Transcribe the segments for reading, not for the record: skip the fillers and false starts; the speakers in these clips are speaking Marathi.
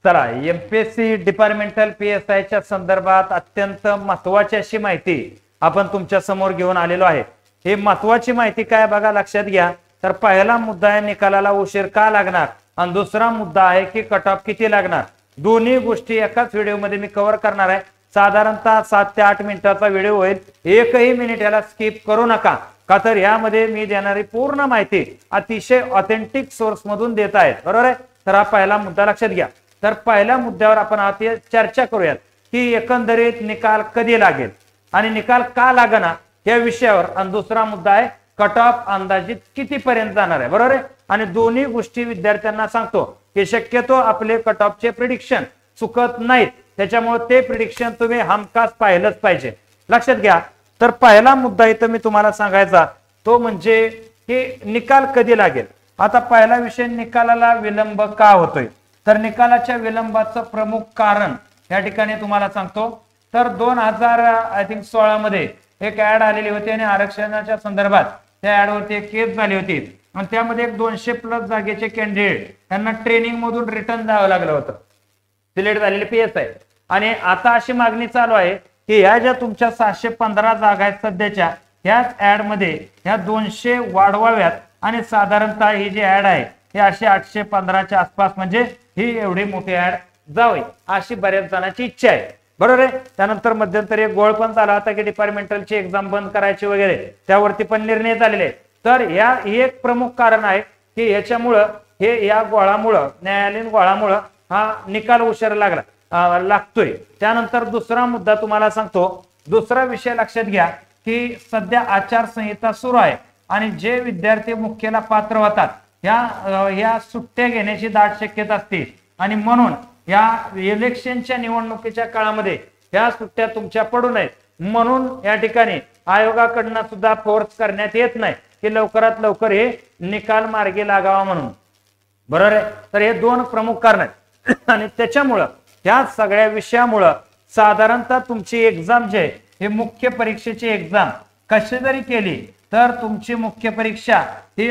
चला, एमपीएससी डिपार्टमेंटल PSI च्या संदर्भात अत्यंत महत्त्वाची अशी माहिती आपण तुमच्या समोर घेऊन आलेलो आहे। हे महत्त्वाची माहिती काय बघा, लक्षात घ्या। तर पहिला मुद्दा आहे निकालाला उशीर का लागणार, आणि दुसरा मुद्दा आहे की कट ऑफ किती लागणार। दोन्ही गोष्टी एकाच व्हिडिओ मध्ये मी कव्हर करणार आहे। साधारणतः 7 ते 8 मिनिटाचा व्हिडिओ होईल, एकही मिनिट याला स्किप करू नका, का तर यामध्ये मी देणारी पूर्ण माहिती अतिशय ऑथेंटिक सोर्स मधून देत आहे, बरोबर आहे। तर हा पहिला मुद्दा लक्षात घ्या। तर पहिल्या मुद्द्यावर आपण आता चर्चा करूयात की एकंदरीत निकाल कधी लागेल आणि निकाल का लागणार या विषयावर, आणि दुसरा मुद्दा आहे कट ऑफ अंदाजित किती पर्यंत जाणार आहे, बरोबर आहे। आणि दोन्ही गोष्टी विद्यार्थ्यांना सांगतो की शक्यतो आपले कट ऑफचे प्रिडिक्शन चुकत नाहीत, त्याच्यामुळे ते प्रिडिक्शन तुम्ही हमखास पाहिलंच पाहिजे, लक्षात घ्या। तर पहिला मुद्दा इथं मी तुम्हाला सांगायचा तो म्हणजे की निकाल कधी लागेल। आता पहिला विषय, निकालाला विलंब का होतोय। तर निकालाच्या विलंबाचं प्रमुख कारण या ठिकाणी तुम्हाला सांगतो। तर 2016 मध्ये एक ऍड आलेली होती आणि आरक्षणाच्या संदर्भात त्या ऍड वरती एक केस झाली होती, आणि त्यामध्ये एक 200+ जागेचे कॅन्डिडेट त्यांना ट्रेनिंग मधून रिटर्न जावं लागलं होतं, सिलेक्ट झालेले PSI। आणि आता अशी मागणी चालू आहे की ह्या ज्या तुमच्या 715 जागा आहेत सध्याच्या, ह्याच ऍड मध्ये ह्या 200 वाढवाव्यात, आणि साधारणतः ही जी ऍड आहे ही अशी 815च्या आसपास, म्हणजे ही एवढी मोठी ऍड जावी अशी बऱ्याच जणांची इच्छा आहे, बरोबर आहे। त्यानंतर मध्यंतरी एक गोळ पण झाला होता की डिपार्टमेंटलची एक्झाम बंद करायची वगैरे, त्यावरती पण निर्णय झालेले। तर या एक प्रमुख कारण आहे की याच्यामुळं हे या गोळामुळं, न्यायालयीन गोळामुळं हा निकाल उशीर लागतोय। त्यानंतर दुसरा मुद्दा तुम्हाला सांगतो, दुसरा विषय लक्षात घ्या की सध्या आचारसंहिता सुरू आहे, आणि जे विद्यार्थी मुख्यला पात्र होतात या सुट्ट्या घेण्याची दाट शक्यता असते, आणि म्हणून या इलेक्शनच्या निवडणुकीच्या काळामध्ये या सुट्ट्या तुमच्या पडू नयेत म्हणून या ठिकाणी आयोगाकडनं सुद्धा फोर्स करण्यात येत नाही की लवकरात लवकर हे निकाल मार्गी लागावा म्हणून, बरोबर आहे। तर हे दोन प्रमुख कारण आहेत, आणि त्याच्यामुळं या सगळ्या विषयामुळं साधारणतः तुमची एक्झाम जे हे मुख्य परीक्षेची एक्झाम कशी जरी केली तर तुमची मुख्य परीक्षा ही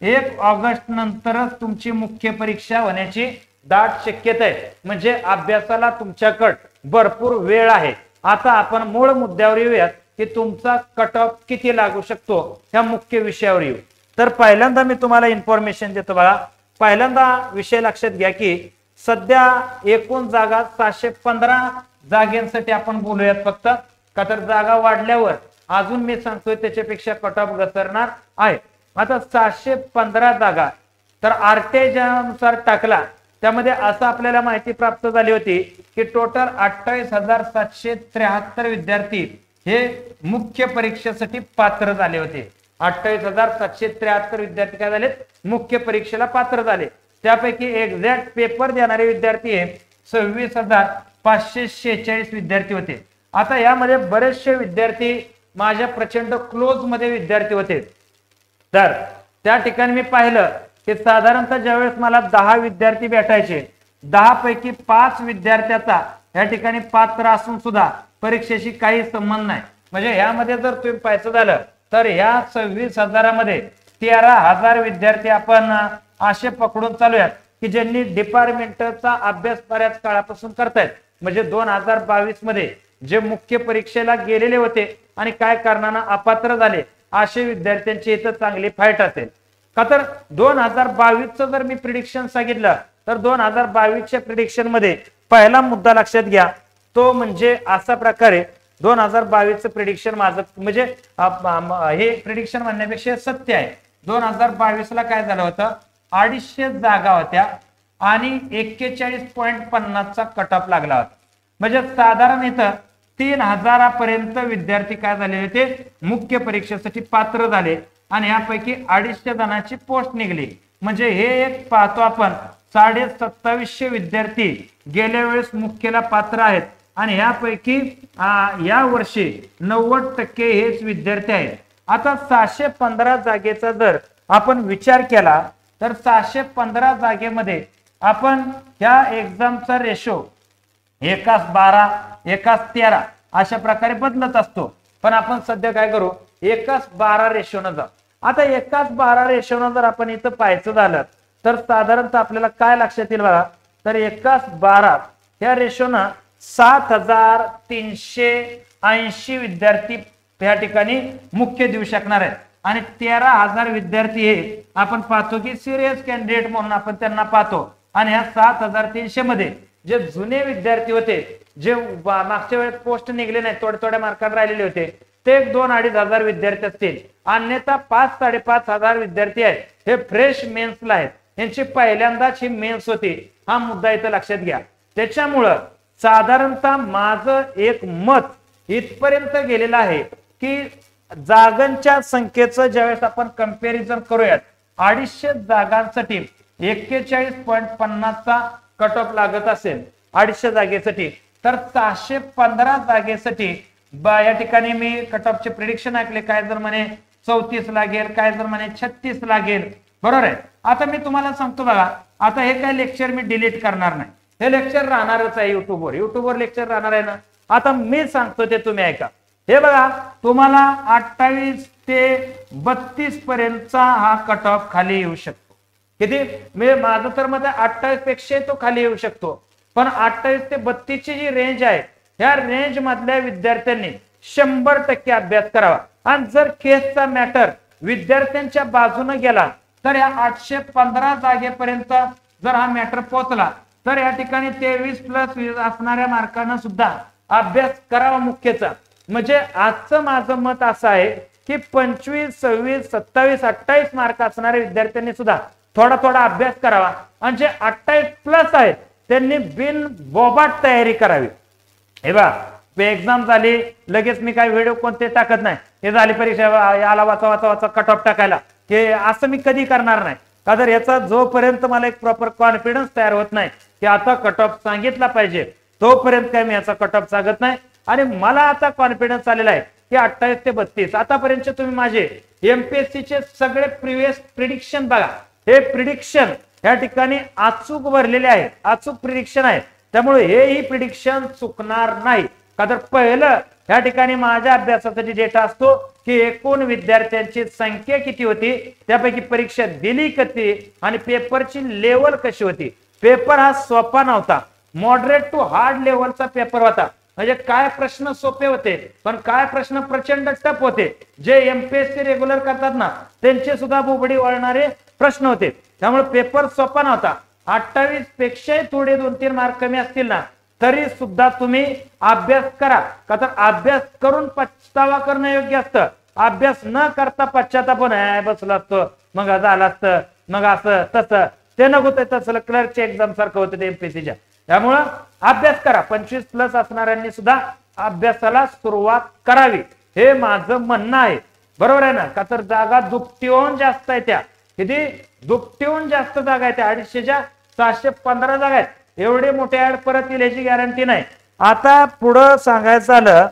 1 ऑगस्ट नंतरच तुमची मुख्य परीक्षा होण्याची दाट शक्यता आहे, म्हणजे अभ्यासाला तुमच्याकडे भरपूर वेळ आहे। आता आपण मूळ मुद्द्यावर येऊयात की तुमचा कट ऑफ किती लागू शकतो ह्या मुख्य विषयावर येऊ। तर पहिल्यांदा मी तुम्हाला इन्फॉर्मेशन देतो बघा। पहिल्यांदा विषय लक्षात घ्या की सध्या एकूण जागा 715 जागांसाठी आपण बोलूयात फक्त, का तर जागा वाढल्यावर अजून मी सांगतोय त्याच्यापेक्षा कट ऑफ घसरणार आहे। आता 715 जागा तर RTI नुसार टाकला, त्यामध्ये असं आपल्याला माहिती प्राप्त झाली होती की टोटल 28,773 विद्यार्थी हे मुख्य परीक्षेसाठी पात्र झाले होते। 28,773 विद्यार्थी काय झाले, मुख्य परीक्षेला पात्र झाले। त्यापैकी एक्झॅक्ट पेपर देणारे विद्यार्थी हे 26,546 विद्यार्थी होते। आता यामध्ये बरेचसे विद्यार्थी माझ्या प्रचंड क्लोज मध्ये विद्यार्थी होते। तर त्या ठिकाणी मी पाहिलं की साधारणतः ज्यावेळेस मला 10 विद्यार्थी भेटायचे, 10 पैकी 5 विद्यार्थ्याचा या ठिकाणी पात्र असून सुद्धा परीक्षेशी काही संबंध नाही। म्हणजे यामध्ये जर तुम्ही पाहायचं झालं तर या 26,000 मध्ये 13,000 विद्यार्थी आपण असे पकडून चालूयात की ज्यांनी डिपार्टमेंटचा अभ्यास बऱ्याच काळापासून करतायत, म्हणजे 2022 मध्ये जे मुख्य परीक्षेला गेलेले होते आणि काय कारणाने अपात्र झाले असे विद्यार्थ्यांची इथं चांगली फाईट असेल। का तर 2022चं जर मी प्रिडिक्शन सांगितलं तर 2022च्या प्रिडिक्शन मध्ये पहिला मुद्दा लक्षात घ्या, तो म्हणजे अशा प्रकारे 2022चं प्रिडिक्शन माझं म्हणजे हे प्रिडिक्शन म्हणण्यापेक्षा सत्य आहे। 2022ला काय झालं होतं, 250 जागा होत्या आणि 41.50चा कट ऑफ लागला होता, म्हणजे साधारण इथं 3,000 पर्यंत विद्यार्थी काय झाले होते, मुख्य परीक्षेसाठी पात्र झाले, आणि यापैकी 250 जणांची पोस्ट निघली। म्हणजे हे एक पाहतो आपण 2750 विद्यार्थी गेल्या वेळेस मुख्यला पात्र आहेत, आणि यापैकी या वर्षी 90% हेच विद्यार्थी आहेत। आता 715 जागेचा जर आपण विचार केला तर 715 जागेमध्ये आपण ह्या एक्झामचा रेशो 1:12, 1:13 अशा प्रकारे बदलत असतो, पण आपण सध्या काय करू, 1:12 रेशोनं जाऊ। आता 1:12 रेशोनं जर आपण इथं पाहायचं झालं तर साधारणतः आपल्याला काय लक्षात येईल बघा तर 1:12 ह्या रेशोनं 7,380 विद्यार्थी या ठिकाणी मुख्य देऊ शकणार आहेत आणि 13,000 विद्यार्थी हे आपण पाहतो की सिरियस कॅन्डिडेट म्हणून आपण त्यांना पाहतो आणि ह्या 7,300 मध्ये जे जुने विद्यार्थी होते जे मागच्या वेळेस पोस्ट निघले नाही थोड्या मार्कांना राहिलेले होते ते 2,000-2,500 विद्यार्थी असतील अन्यथा 5,000-5,500 विद्यार्थी आहेत हे फ्रेश मेन्सला आहेत यांची पहिल्यांदाच ही मेन्स होती हा मुद्दा इथं लक्षात घ्या त्याच्यामुळं साधारणतः माझं एक मत इथपर्यंत गेलेलं आहे की जागांच्या संख्येचं ज्यावेळेस आपण कंपॅरिझन करूयात 250 जागांसाठी 41.50 चा कट ऑफ लागत असेल 250 जागेसाठी तर 615 जागेसाठी या ठिकाणी मी कट ऑफचे प्रिडिक्शन ऐकले काय जर म्हणे 34 लागेल काय जर म्हणे 36 लागेल बरोबर आहे आता मी तुम्हाला सांगतो बघा आता हे काय लेक्चर मी डिलीट करणार नाही हे लेक्चर राहणारच आहे युट्यूबवर लेक्चर राहणार आहे ना आता मी सांगतो ते तुम्ही ऐका हे बघा तुम्हाला 28 ते 32 पर्यंतचा हा कट ऑफ खाली येऊ शकतो किती मी माझं तर मत 28 पेक्षा तो खाली येऊ शकतो पण 28 ते 32 ची जी रेंज आहे या रेंज मधल्या विद्यार्थ्यांनी 100% अभ्यास करावा आणि जर केसचा मॅटर विद्यार्थ्यांच्या बाजूने गेला तर या 815 जागेपर्यंत जर हा मॅटर पोहोचला तर या ठिकाणी 23+20 असणाऱ्या मार्कांना सुद्धा अभ्यास करावा मुख्यचा म्हणजे आजचं माझं मत असं आहे की 25, 26, 27, 28 मार्क असणाऱ्या विद्यार्थ्यांनी सुद्धा थोडा अभ्यास करावा आणि जे 28+ आहेत त्यांनी बिन बोबाट तयारी करावी हे बा एक्झाम झाली लगेच मी काही व्हिडिओ कोणते टाकत नाही हे झाली परीक्षा याला वाचा कट ऑफ टाकायला की असं मी कधी करणार नाही का तर याचा जोपर्यंत मला एक प्रॉपर कॉन्फिडन्स तयार होत नाही की आता कट ऑफ सांगितला पाहिजे तोपर्यंत काय मी याचा कट ऑफ सांगत नाही आणि मला आता कॉन्फिडन्स आलेला आहे की 28 ते 32 आतापर्यंत तुम्ही माझे एमपीएससी चे सगळे प्रिव्हियस प्रिडिक्शन बघा हे प्रिडिक्शन या ठिकाणी अचूक भरलेले आहे अचूक प्रिडिक्शन आहे त्यामुळे हेही प्रिडिक्शन चुकणार नाही का तर पहिलं या ठिकाणी माझ्या अभ्यासासाठी डेटा असतो की एकूण विद्यार्थ्यांची संख्या किती होती त्यापैकी परीक्षा दिली किती आणि पेपरची लेवल कशी होती पेपर हा सोपा नव्हता मॉडरेट टू हार्ड लेवलचा पेपर होता म्हणजे काय प्रश्न सोपे होते पण काय प्रश्न प्रचंड टफ होते जे एमपीएससी रेग्युलर करतात ना त्यांचे सुद्धा बुबडी वळणारे प्रश्न होते त्यामुळे पेपर सोपा नव्हता 28 पेक्षाही थोडे 2-3 मार्क कमी असतील ना तरी सुद्धा तुम्ही अभ्यास करा का तर अभ्यास करून पछतावा करणं योग्य असतं अभ्यास न करता पश्चाताप बसलं असतं मग झालं असतं मग असं तसं ते नको तसं क्लर्कच्या एक्झाम सारखं होतं ते एमपीएससीच्या त्यामुळं अभ्यास करा 25+ असणाऱ्यांनी सुद्धा अभ्यासाला सुरुवात करावी हे माझं म्हणणं आहे बरोबर आहे ना का तर जागा दुपटीहून जास्त आहे त्या किती दुपटीहून जास्त जागा आहे त्या 250च्या 615 जागा आहेत एवढे मोठे ऍड परत येईल याची गॅरंटी नाही आता पुढं सांगायचं झालं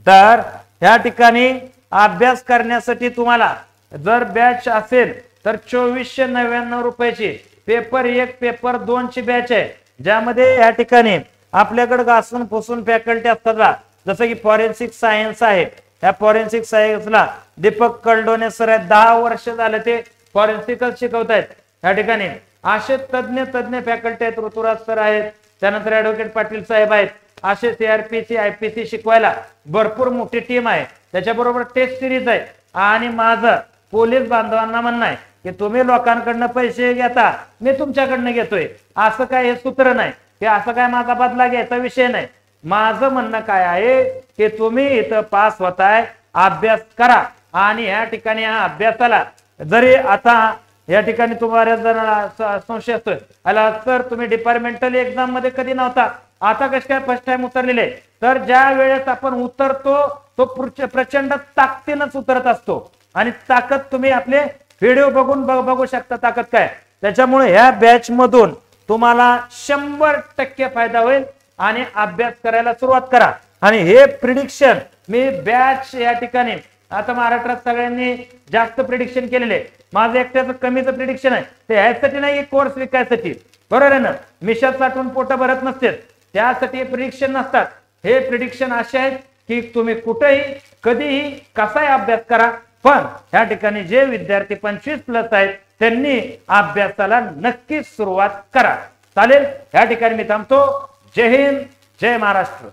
तर या ठिकाणी अभ्यास करण्यासाठी तुम्हाला जर बॅच असेल तर 2499 रुपयाची पेपर 1 पेपर 2 ची बॅच आहे ज्यामध्ये या ठिकाणी आपल्याकडे घासून पुसून फॅकल्टी असतात जसं की फॉरेन्सिक सायन्स आहे या फॉरेन्सिक सायन्सला दीपक कलडोने सर 10 वर्ष झाले ते फॉरेन्सिकच शिकवतायत या ठिकाणी असे तज्ञ फॅकल्टी आहेत ऋतुराज सर आहेत त्यानंतर ऍडव्होकेट पाटील साहेब आहेत असे सीआरपीसी आयपीसी शिकवायला भरपूर मोठी टीम आहे त्याच्याबरोबर टेस्ट सिरीज आहे आणि माझं पोलीस बांधवांना म्हणणं आहे की तुम्ही लोकांकडनं पैसे घेता मी तुमच्याकडनं घेतोय असं काय हे सूत्र नाही की असं काय माझा बदला घ्यायचा विषय नाही माझं म्हणणं काय आहे की तुम्ही इथं पास होताय अभ्यास करा आणि या ठिकाणी या अभ्यासाला जरी आता या ठिकाणी तुम्हाला जर संशय असतोय अला सर तुम्ही डिपार्टमेंटल एक्झाम मध्ये कधी नव्हता आता कसं काय फर्स्ट टाइम उतरलेले तर ज्या वेळेस आपण उतरतो तो प्रचंड ताकदीनच उतरत असतो आणि ताकद तुम्ही आपले व्हिडिओ बघून बघू शकता ताकद काय त्याच्यामुळे ह्या बॅच मधून तुम्हाला 100% फायदा होईल आणि अभ्यास करायला सुरुवात करा आणि हे प्रिडिक्शन मी बॅच या ठिकाणी आता महाराष्ट्रात सगळ्यांनी जास्त प्रिडिक्शन केलेले माझं एकट्याचं कमीचं प्रिडिक्शन आहे ते ह्यासाठी नाही कोर्स विकायसाठी बरोबर आहे ना मिशात साठवून पोट भरत नसते त्यासाठी प्रिडिक्शन नसतात हे प्रिडिक्शन असे आहेत की तुम्ही कुठेही कधीही कसाही अभ्यास करा पण या ठिकाणी जे विद्यार्थी 25+ आहेत त्यांनी अभ्यासाला नक्कीच सुरुवात करा चालेल, या ठिकाणी मी थांबतो. जय हिंद, जय महाराष्ट्र.